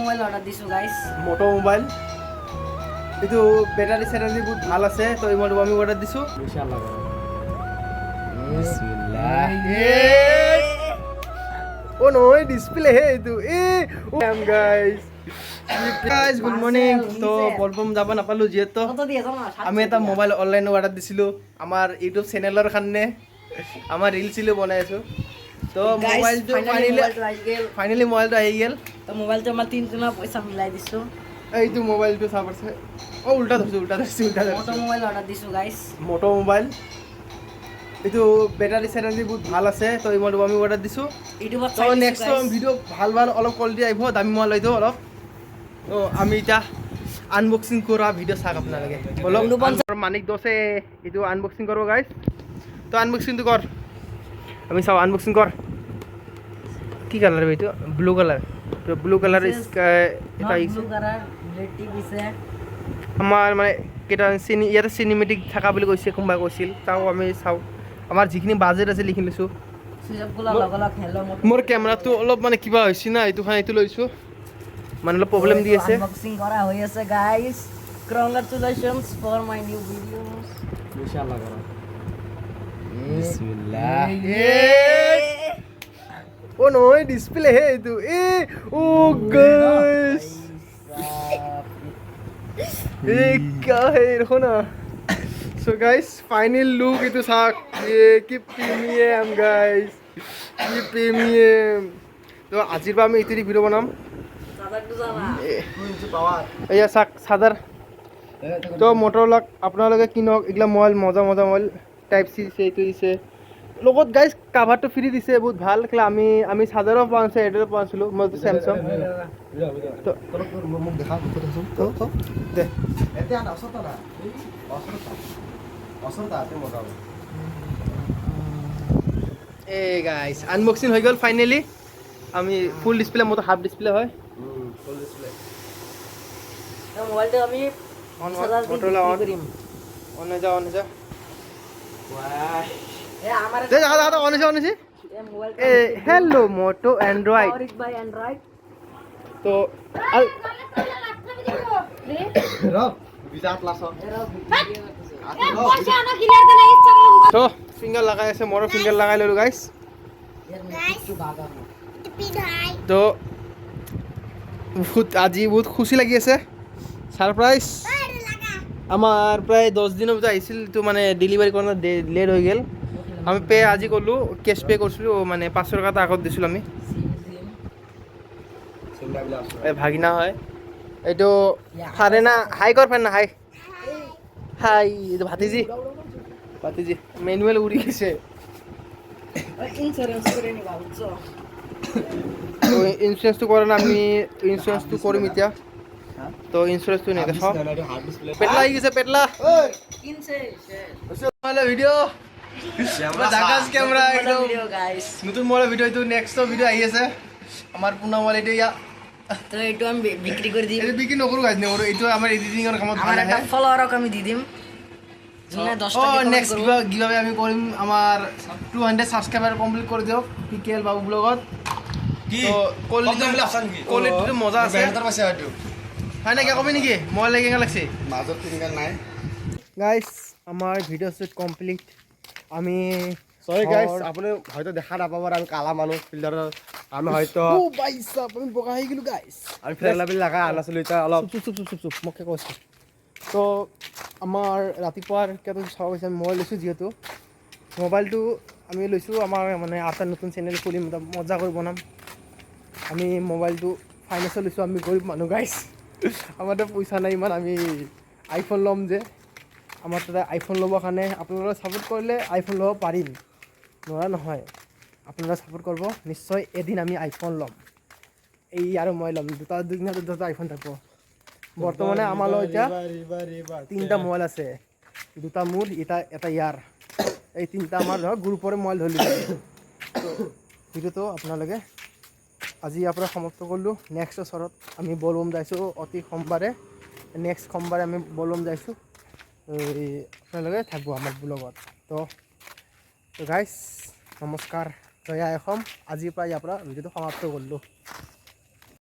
mobile order দিছো guys মোটো mobile এইটো বেটারি সেটারি বহুত ভাল আছে তো এই মোবাইলটো আমি অর্ডার দিছো ইনশাআল্লাহ বিসমিল্লাহ ও নয় ডিসপ্লে হে এইটো ও গাইস গুড মর্নিং তো বলবম যাব নাপালো যেহেতু কত দিয়ে জানো আমি এটা মোবাইল অনলাইন অর্ডার দিছিলো আমার ইউটিউব চ্যানেলের কারণে আমার রিল ছিল বানাই আছো তো মোবাইলটো ফাইনালি মোবাইলটো আহি গেল তো মোবাইলটো আমার 3 জনা পয়সা মিলাই দিছো এইটো মোবাইলটো চাব আছে ও উল্টা ধরছি মোটো মোবাইল অর্ডার দিছো গাইস মোটো মোবাইল এইটো বেটারি সেটারি বহুত ভাল আছে তো এই মোবাইলটো আমি অর্ডার দিছো ইউটিউবত তো নেক্সট ভিডিও ভাল ভাল অলপ কোয়ালিটি আইব দামি মোবাইল লইতো অলপ তো আমি এটা আনবক্সিং করা ভিডিও চাক আপনালোকে বলক মানিক দোষে এইটো আনবক্সিং করব গাইস তো আনবক্সিংটো কর আমি চাও আনবক্সিং কর কি কালার এইটো ব্লু কালার তো ব্লু কালার এটা ব্লু কালার রেড টিভি আছে আমার মানে কেটা ইয়াতে সিনেমেটিক থাকা বুলি কৈছে কোনবা কৈছিল তাও আমি চাও আমাৰ যিখিনি বাজেট আছে লিখি লৈছো সুযোগগুলো লগলগ হেলো মোৰ কেমেৰাটো অলপ মানে কিবা হৈছে না এইটো খান এইটো লৈছো মানে অলপ প্ৰবলেম দি আছে আনবক্সিং করা হৈ আছে guys congratulations for my new videos ইনশাআল্লাহ করো বিসমিল্লাহ ও নয় ডিসপ্লে হে এইটো ও গাইস क्या है देखो ना सो गाइस फाइनल लुक इतो साक ये की प्रीमियम गाइस ये प्रीमियम तो আজিৰ পৰা আমি ইটোৰি ভিডিও বনাম সাদাটো জানা এয়া সাক সাদাৰ তো মটৰলক আপোনালোকে কিনক এগলা মোবাইল মজা মজা মোবাইল টাইপ সি এইটো দিছে লগত গাইস কাভাৰটো ফ্ৰী দিছে বহুত ভাল খেলা আমি সাদাৰো পাইছে এডাৰো পাইছিলো মই স্যামসাং তো মোক দেখা তো দে এতিয়া না অসতা না অসতা আছে মজা এ গাইস আনবক্সিং হৈ গল ফাইনালি আমি ফুল ডিসপ্লে মতো হাফ ডিসপ্লে হয় ফুল ডিসপ্লে তো মোবাইলটা আমি 50,000 মটরলা অন যা ওয়াহ এ আমার দে দাদা অন যা এ মোবাইল এ হ্যালো মোটো অ্যান্ড্রয়েড পাওয়ারিড বাই অ্যান্ড্রয়েড তো তো ফিঙ্গার লাগাই আছে মোৰো ফিঙ্গার লাগাই ললো গাইস তো আজি বহুত খুশি লাগি আছে সারপ্রাইজ আমার প্রায় 10 দিনের ভিতরে আইছিল তো মানে ডেলিভারি করা লেট হয়ে গেল আমি পে আজি করলো ক্যাশ পে করছিল মানে 500 টাকা আগত দিছিল আমি ভাগিনা হয় এইটো ফারে না হাই কর ফেন না হাই হাই এটা ভাতিজি ম্যানুয়াল উড়ি গেছে ইন্স্যুরেন্স করে নিবা বুঝছো তো ইন্স্যুরেন্স তো করেন আমি ইন্স্যুরেন্স তো করিম এতিয়া তো ইন্স্যুরেন্স তো নেই দেখো পেটলা আই গেছে পেটলা কিনছে ভালো ভিডিও জাগাস ক্যামেরা একদম ভিডিও গাইস নতুন মোবাইল ভিডিও তো নেক্সট ভিডিও আই আছে আমার পুনা মোবাইল এটা ইয়া তো এইটো আমি বিক্রি করে দিই এটা বিক্রি নকৰো গাইজ নকৰো এইটো আমাৰ এডিটিং এৰ কামত আমাৰ ভাল একটা আহে ফলোয়াৰক আমি দি দিম যোনে 10 টাকা নেক্সট গিভাবে আমি কৰিম আমাৰ 200 সাবস্ক্ৰাইবাৰ কমপ্লিট কৰি দিওক পিকেল বাবু ব্লগত কি তো কোয়ালিটি মজা আছে হয় নাকি কবি নেকি মোবাইল লাগি লাগছে মাজত ফিঙ্গার নাই গাইস আমার ভিডিও শুট কমপ্লিট আমি সরি গাইস আপনি হয়তো দেখা নাপাবার আমি কালা মানুষ ফিল্টার আমি হয়তো ও বাইসা আমি বগা হয়ে গেল গাইস আমি ফ্রেলা বিল লাগা আনাছিল এটা অলপ চুপ মকে কৈছো তো আমাৰ ৰাতিপুৱাৰ কেইটা চাব গৈছে আমি মোবাইল লৈছোঁ যিহেতু মোবাইলটো আমি লৈছোঁ আমাৰ মানে এটা নতুন চেনেল খুলিম মজা কৰি বনাম আমি মোবাইলটো ফাইনেন্সত লৈছোঁ আমি গৰীব মানুহ গাইছ আমাৰ তাত পইচা নাই ইমান আমি আইফোন ল'ম যে আমাৰ তাতে আইফোন ল'বৰ কাৰণে আপোনালোকে ছাপোৰ্ট কৰিলে আইফোন ল'ব পাৰিম নোৱাৰা নহয় আপোনালোকে ছাপোৰ্ট কৰিব নিশ্চয় এদিন আমি আইফোন ল'ম এই আৰু মই ল'ম দুটা আইফোন থাকিব বৰ্তমানে আমাৰ লগত এতিয়া 3টা মোবাইল আছে 2টা মোৰ এটা ইয়াৰ এই 3টা আমাৰ গ্ৰুপৰে মোবাইল ধৰি তো ভিডিঅ'টো আপোনালোকে আজি ইয়াৰ পৰা সমাপ্ত কৰিলোঁ নেক্সট বছৰত আমি বলবম যাইছোঁ অতি সোমবাৰে নেক্সট সোমবাৰে আমি বলবম যাইছোঁ আপোনালোকে থাকিব আমাৰ ব্লগত তো গাইজ নমস্কাৰ জয় আই অসম আজিৰ পৰা ইয়াৰ পৰা ভিডিঅ'টো সমাপ্ত কৰিলোঁ